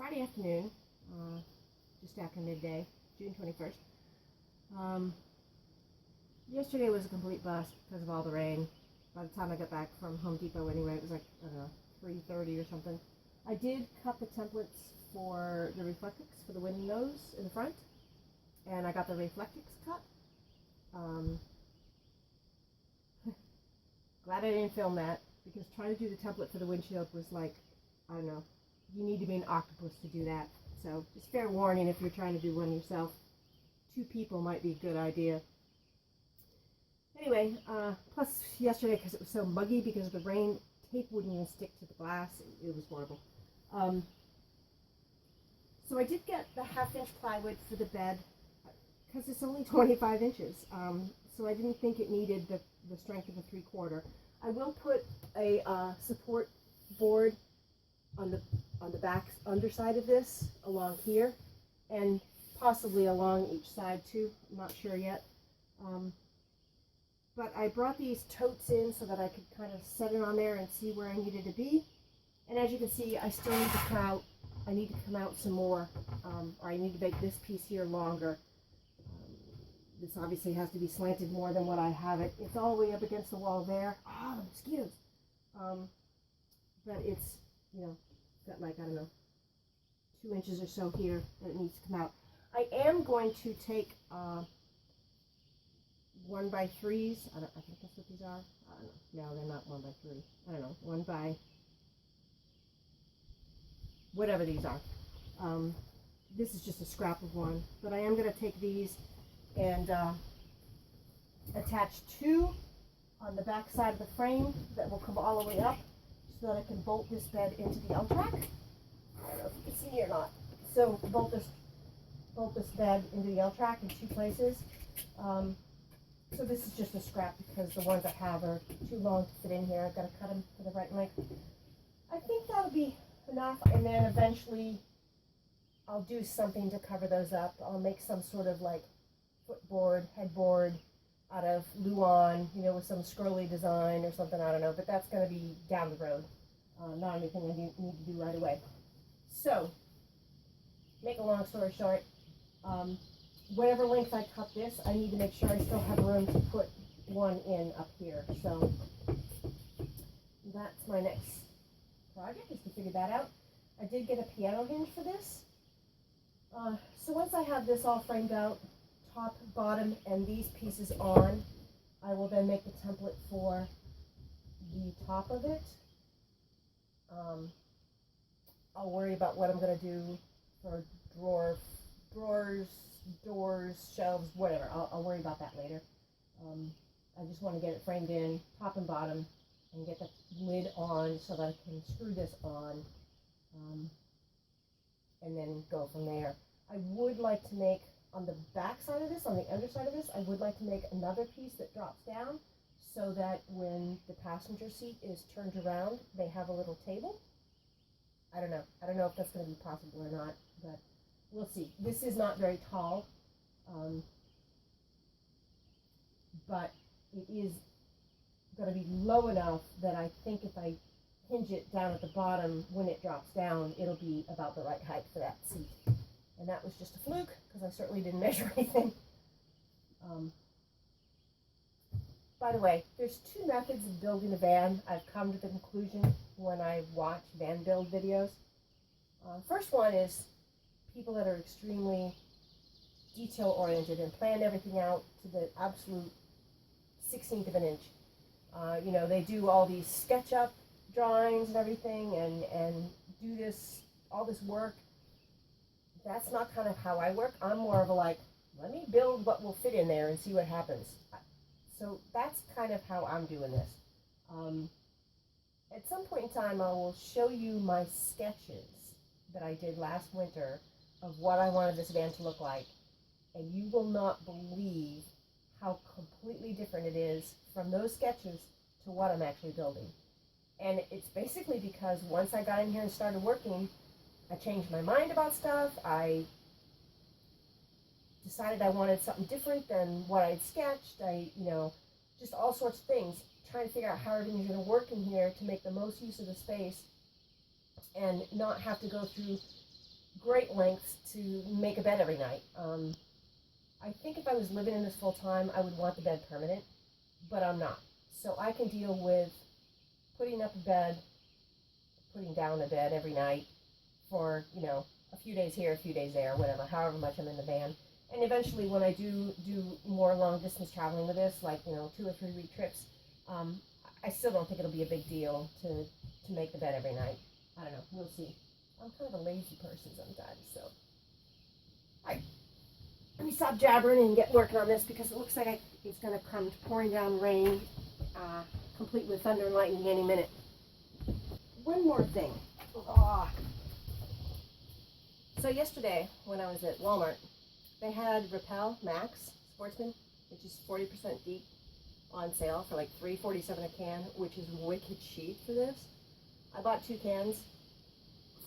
Friday afternoon, just after midday, June 21st. Yesterday was a complete bust because of all the rain. By the time I got back from Home Depot anyway, it was like, I don't know, 3:30 or something. I did cut the templates for the Reflectix for the windows in the front, and I got the Reflectix cut. Glad I didn't film that, because trying to do the template for the windshield was like, I don't know, you need to be an octopus to do that. So just fair warning, if you're trying to do one yourself, 2 people might be a good idea. Anyway, plus yesterday, because it was so muggy because of the rain, tape wouldn't even stick to the glass. It was horrible. So I did get the 1/2-inch plywood for the bed, because it's only 25 inches. So I didn't think it needed the strength of a 3/4. I will put a support board on the back underside of this along here, and possibly along each side too. I'm not sure yet. But I brought these totes in so that I could kind of set it on there and see where I needed to be. And as you can see, I still need to come out. I need to come out some more, or I need to make this piece here longer. This obviously has to be slanted more than what I have it. It's all the way up against the wall there. Ah, the mosquitoes. But it's, you know, got like, I don't know, 2 inches or so here that it needs to come out. I am going to take 1x3s. I think that's what these are. I don't know. No, they're not 1x3. I don't know. 1 by whatever these are. This is just a scrap of one, but I am going to take these and attach 2 on the back side of the frame that will come all the way up, so that I can bolt this bed into the L-track. I don't know if you can see me or not. So bolt this bed into the L-track in 2 places. So this is just a scrap because the ones I have are too long to fit in here. I've got to cut them for the right length. I think that'll be enough, and then eventually I'll do something to cover those up. I'll make some sort of like footboard, headboard out of luan, you know, with some scrolly design or something, I don't know, but that's going to be down the road. Not anything I need to do right away. So, make a long story short, whatever length I cut this, I need to make sure I still have room to put one in up here. So, that's my next project, is to figure that out. I did get a piano hinge for this. So once I have this all framed out, top, bottom, and these pieces on, I will then make the template for the top of it. I'll worry about what I'm going to do for drawers, doors, shelves, whatever. I'll worry about that later. I just want to get it framed in, top and bottom, and get the lid on so that I can screw this on, and then go from there. I would like to make, on the back side of this, on the underside of this, I would like to make another piece that drops down so that when the passenger seat is turned around, they have a little table. I don't know. I don't know if that's going to be possible or not, but we'll see. This is not very tall, but it is going to be low enough that I think if I hinge it down at the bottom, when it drops down, it'll be about the right height for that seat. And that was just a fluke, because I certainly didn't measure anything. By the way, there's 2 methods of building a van. I've come to the conclusion when I watch van build videos. First one is people that are extremely detail-oriented and plan everything out to the absolute 16th of an inch. You know, they do all these SketchUp drawings and everything, and do all this work. That's not kind of how I work. I'm more of a like, let me build what will fit in there and see what happens. So that's kind of how I'm doing this. At some point in time, I will show you my sketches that I did last winter of what I wanted this van to look like, and you will not believe how completely different it is from those sketches to what I'm actually building. And it's basically because once I got in here and started working, I changed my mind about stuff. I decided I wanted something different than what I'd sketched. Just all sorts of things, trying to figure out how everything's going to work in here to make the most use of the space and not have to go through great lengths to make a bed every night. I think if I was living in this full time, I would want the bed permanent, but I'm not. So I can deal with putting up a bed, putting down a bed every night for, you know, a few days here, a few days there, whatever, however much I'm in the van. And eventually when I do more long distance traveling with this, like, you know, 2 or 3 week trips, I still don't think it'll be a big deal to make the bed every night. I don't know, we'll see. I'm kind of a lazy person sometimes, so. Alright, let me stop jabbering and get working on this because it looks like it's going to come pouring down rain, complete with thunder and lightning any minute. One more thing. Oh. So yesterday when I was at Walmart, they had Repel Max Sportsman, which is 40% deep, on sale for like $3.47 a can, which is wicked cheap for this. I bought 2 cans,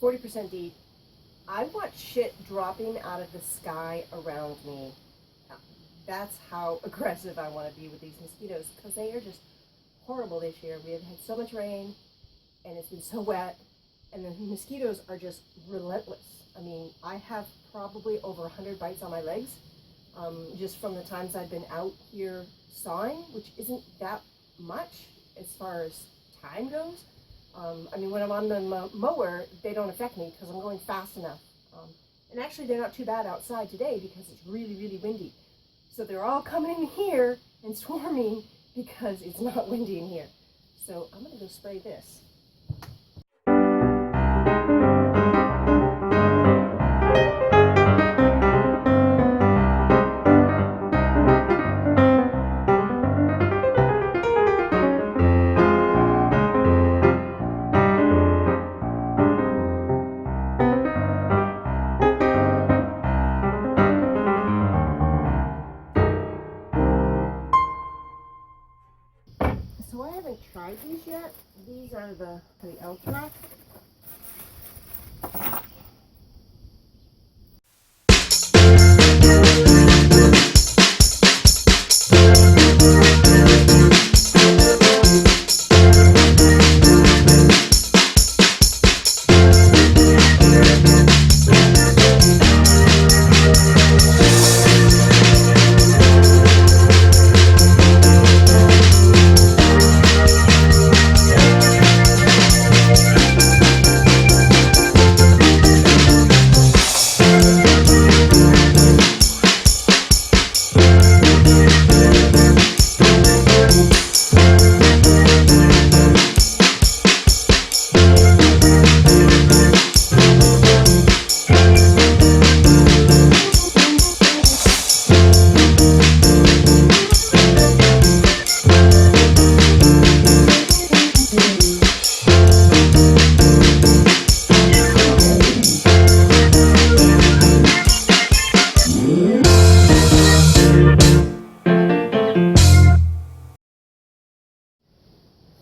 40% deep. I want shit dropping out of the sky around me. That's how aggressive I want to be with these mosquitoes, because they are just horrible this year. We have had so much rain, and it's been so wet, and the mosquitoes are just relentless. I mean, I have probably over 100 bites on my legs, just from the times I've been out here sawing, which isn't that much as far as time goes. I mean, when I'm on the mower, they don't affect me because I'm going fast enough. And actually, they're not too bad outside today because it's really, really windy. So they're all coming in here and swarming because it's not windy in here. So I'm going to go spray this. So I haven't tried these yet. These are the Ultra.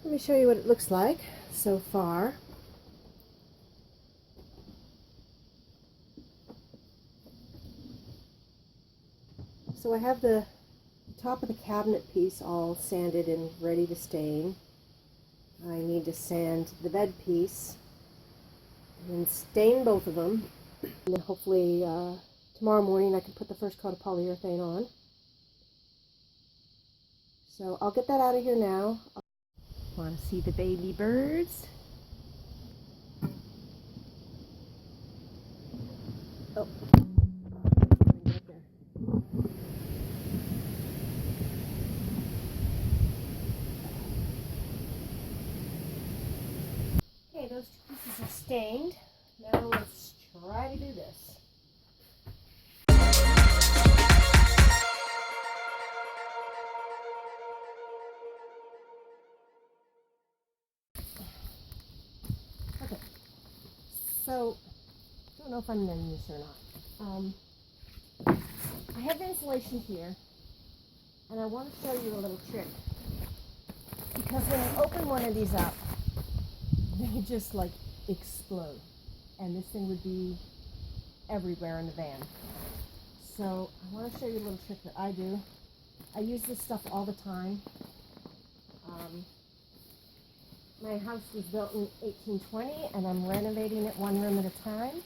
Let me show you what it looks like so far. So I have the top of the cabinet piece all sanded and ready to stain. I need to sand the bed piece and stain both of them. And then hopefully tomorrow morning I can put the first coat of polyurethane on. So I'll get that out of here now. Want to see the baby birds? Oh. Okay, those 2 pieces are stained. Now let's try to do this. Okay, so I don't know if I'm in this or not. I have the insulation here, and I want to show you a little trick. Because when I open one of these up, they just like explode, and this thing would be everywhere in the van. So I want to show you a little trick that I do. I use this stuff all the time. My house was built in 1820, and I'm renovating it 1 room at a time.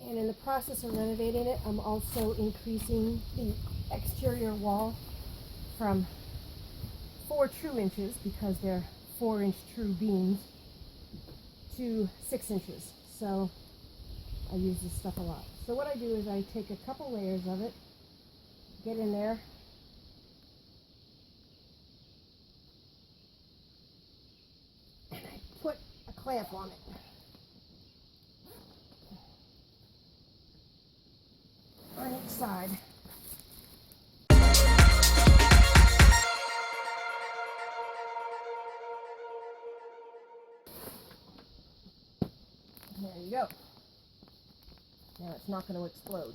And in the process of renovating it, I'm also increasing the exterior wall from 4 true inches, because they're 4-inch true beams, to 6 inches. So I use this stuff a lot. So what I do is I take a couple layers of it, get in there, and I put a clamp on it. On each side. And there you go. Now it's not going to explode.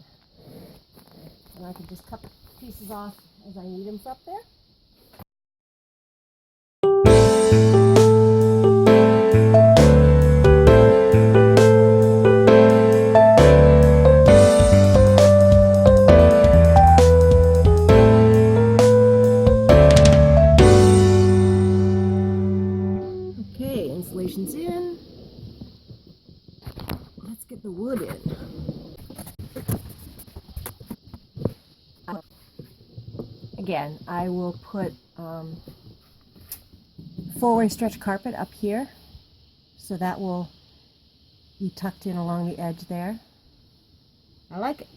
And I can just cut pieces off as I need them up there. Okay, insulation's in. Let's get the wood in. Again, I will put 4-way stretch carpet up here, so that will be tucked in along the edge there. I like it.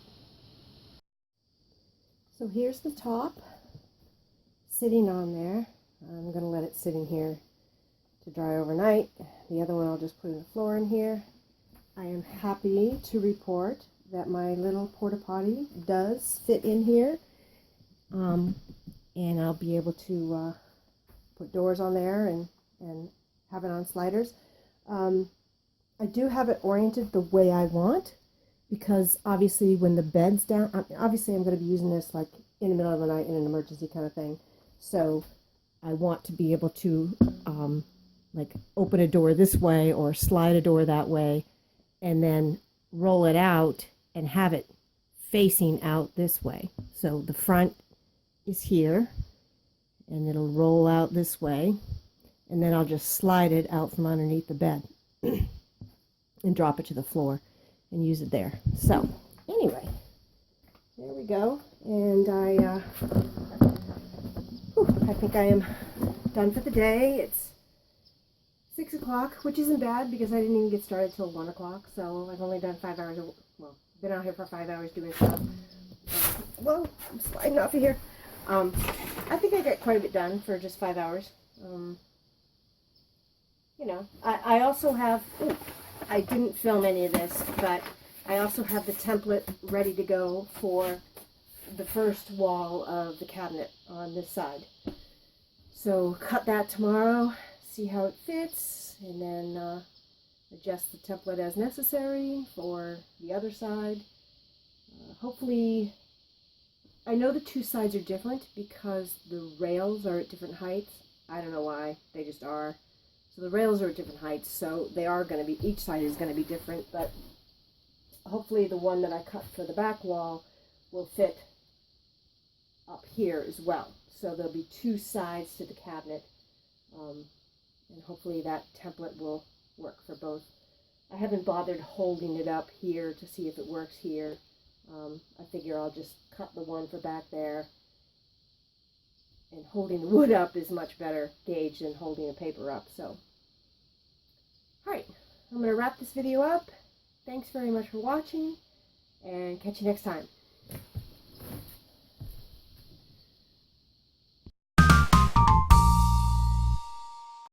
So here's the top sitting on there. I'm going to let it sit in here to dry overnight. The other one I'll just put in the floor in here. I am happy to report that my little porta potty does fit in here. And I'll be able to put doors on there and have it on sliders. I do have it oriented the way I want, because obviously when the bed's down, obviously I'm going to be using this like in the middle of the night in an emergency kind of thing. So I want to be able to like open a door this way or slide a door that way, and then roll it out and have it facing out this way. So the front is here, and it'll roll out this way, and then I'll just slide it out from underneath the bed and drop it to the floor and use it there. So anyway, there we go. And I think I am done for the day. It's 6 o'clock, which isn't bad because I didn't even get started till 1 o'clock. So I've only done 5 hours of, well, been out here for 5 hours doing stuff. Well, I'm sliding off of here. I think I got quite a bit done for just 5 hours. You know, I also have, I didn't film any of this, but I also have the template ready to go for the first wall of the cabinet on this side. So cut that tomorrow, see how it fits, and then adjust the template as necessary for the other side. Hopefully, I know the 2 sides are different because the rails are at different heights. I don't know why, they just are. So the rails are at different heights, so they are going to be, each side is going to be different, but hopefully the one that I cut for the back wall will fit up here as well. So there'll be 2 sides to the cabinet, and hopefully that template will work for both. I haven't bothered holding it up here to see if it works here. I figure I'll just cut the one for back there, and holding the wood up is much better gauge than holding the paper up. So, alright, I'm going to wrap this video up. Thanks very much for watching, and catch you next time.